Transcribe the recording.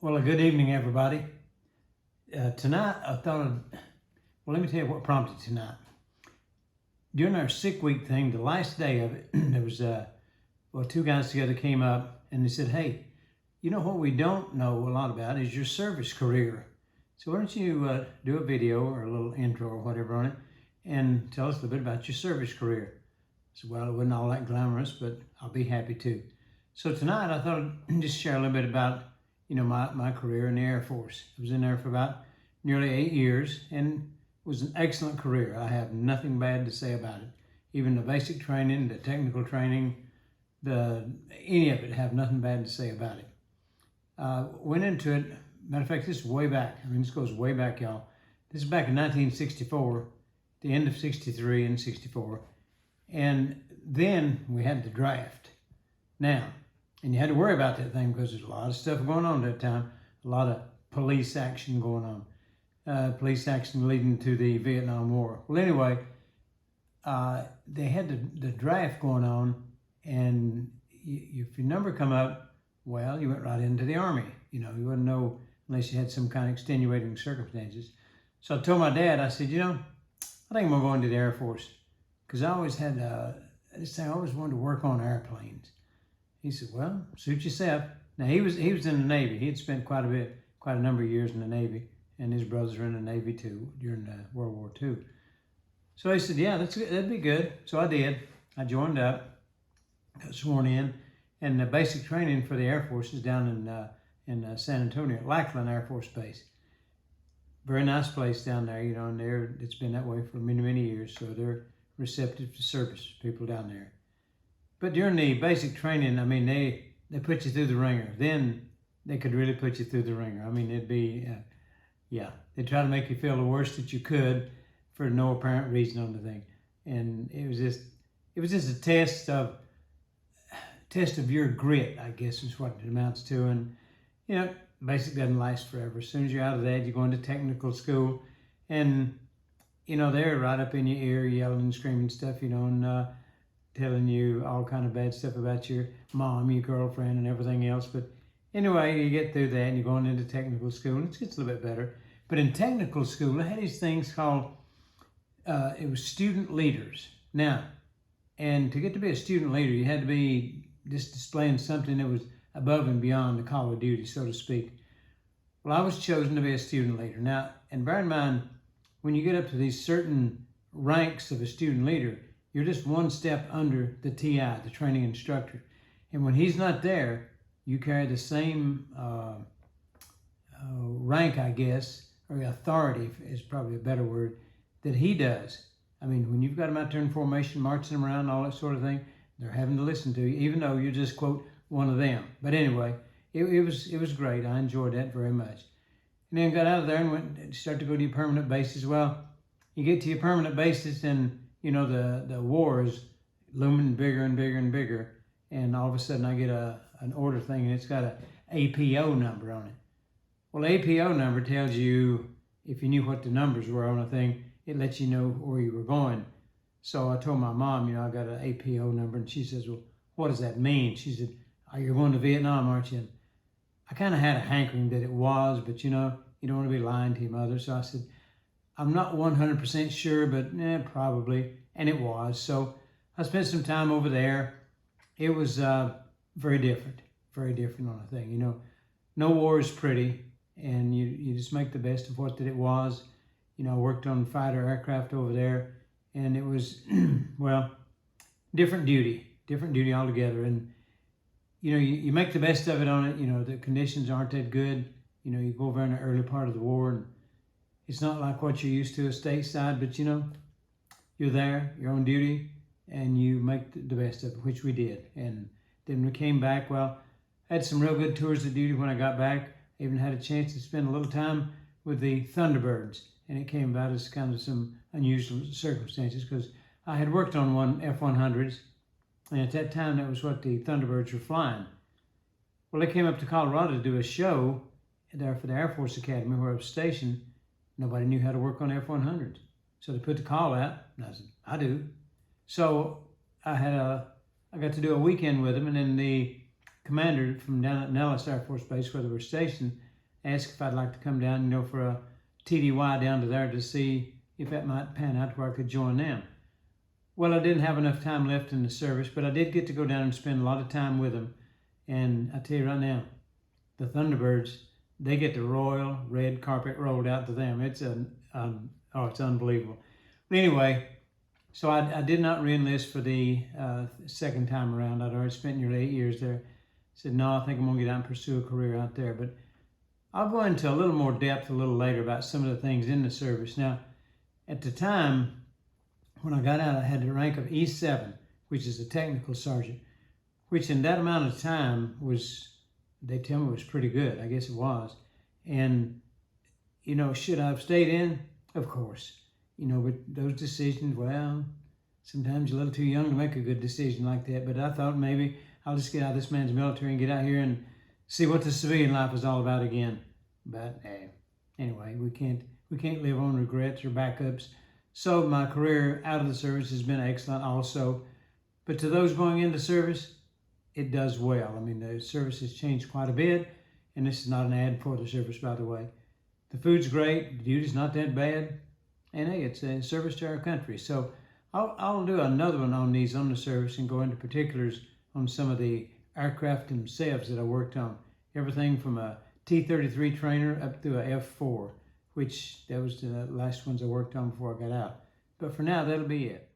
Well, a good evening, everybody. Tonight, I thought, let me tell you what prompted tonight. During our sick week thing, the last day of it, there was, two guys together came up and they said, hey, you know what we don't know a lot about is your service career. So why don't you do a video or a little intro or whatever on it and tell us a little bit about your service career. So, well, it wasn't all that glamorous, but I'll be happy to. So tonight, I thought I'd just share a little bit about my career in the Air Force. I was in there for about nearly 8 years, and it was an excellent career. I have nothing bad to say about it. Even the basic training, the technical training, any of it, I have nothing bad to say about it. Went into it, matter of fact, this is way back. This goes way back, y'all. This is back in 1964, the end of 63 and 64. And then we had the draft. Now, and you had to worry about that thing because there's a lot of stuff going on at that time, a lot of police action going on, police action leading to the Vietnam War. Well, anyway, they had the draft going on, and if your number come up, well, you went right into the Army. You wouldn't know unless you had some kind of extenuating circumstances. So I told my dad, I said, I think I'm going to go into the Air Force because I always had this thing. I always wanted to work on airplanes. He said, well, suit yourself. Now, he was in the Navy. He had spent quite a number of years in the Navy, and his brothers were in the Navy too during World War II. So he said, yeah, that'd be good. So I did. I joined up, got sworn in, and the basic training for the Air Force is down in San Antonio, at Lackland Air Force Base. Very nice place down there, and it's been that way for many, many years, so they're receptive to service people down there. But during the basic training, they put you through the ringer. Then they could really put you through the ringer. It'd be, they try to make you feel the worst that you could for no apparent reason on the thing. And it was just a test of your grit, I guess is what it amounts to. And, basic doesn't last forever. As soon as you're out of that, you go into technical school. And, they're right up in your ear, yelling and screaming stuff, and telling you all kind of bad stuff about your mom, your girlfriend, and everything else. But anyway, you get through that and you're going into technical school, and it gets a little bit better. But in technical school, they had these things called, it was student leaders. Now, and to get to be a student leader, you had to be just displaying something that was above and beyond the call of duty, so to speak. Well, I was chosen to be a student leader. Now, and bear in mind, when you get up to these certain ranks of a student leader, you're just one step under the TI, the training instructor. And when he's not there, you carry the same rank, I guess, or authority is probably a better word, that he does. When you've got them out there in formation, marching them around, all that sort of thing, they're having to listen to you, even though you're just, quote, one of them. But anyway, it was great. I enjoyed that very much. And then got out of there and started to go to your permanent bases. Well, you get to your permanent bases and the war is looming bigger and bigger and bigger. And all of a sudden I get an order thing and it's got an APO number on it. Well, APO number tells you, if you knew what the numbers were on a thing, it lets you know where you were going. So I told my mom, I got an APO number, and she says, well, what does that mean? She said, oh, you're going to Vietnam, aren't you? And I kind of had a hankering that it was, but you don't want to be lying to your mother. So I said, I'm not 100% sure, but probably. And it was. So I spent some time over there. It was very different on a thing. No war is pretty, and you just make the best of what that it was. I worked on fighter aircraft over there, and it was, different duty altogether. And, you make the best of it on it. The conditions aren't that good. You go over in the early part of the war, and it's not like what you're used to stateside, but you're there, you're on duty, and you make the best of it, which we did. And then we came back. Well, I had some real good tours of duty when I got back. I even had a chance to spend a little time with the Thunderbirds, and it came about as kind of some unusual circumstances because I had worked on one F-100s, and at that time that was what the Thunderbirds were flying. Well, they came up to Colorado to do a show there for the Air Force Academy where I was stationed. Nobody knew how to work on F-100s. So they put the call out, and I said, I do. So I got to do a weekend with them, and then the commander from down at Nellis Air Force Base where they were stationed asked if I'd like to come down, for a TDY down to there to see if that might pan out to where I could join them. Well, I didn't have enough time left in the service, but I did get to go down and spend a lot of time with them. And I tell you right now, the Thunderbirds, they get the royal red carpet rolled out to them. It's it's unbelievable. But anyway, so I did not re-enlist for the second time around. I'd already spent nearly 8 years there. I said, no, I think I'm going to get out and pursue a career out there. But I'll go into a little more depth a little later about some of the things in the service. Now, at the time, when I got out, I had the rank of E7, which is a technical sergeant, which in that amount of time they tell me was pretty good. I guess it was. And, should I have stayed in? Of course. But those decisions, well, sometimes you're a little too young to make a good decision like that. But I thought maybe I'll just get out of this man's military and get out here and see what the civilian life is all about again. But anyway, we can't live on regrets or backups. So my career out of the service has been excellent also. But to those going into service, it does well. I mean, the service has changed quite a bit. And this is not an ad for the service, by the way. The food's great. The duty's not that bad. And hey, it's a service to our country. So I'll do another one on the service and go into particulars on some of the aircraft themselves that I worked on. Everything from a T-33 trainer up to a F-4, which that was the last ones I worked on before I got out. But for now, that'll be it.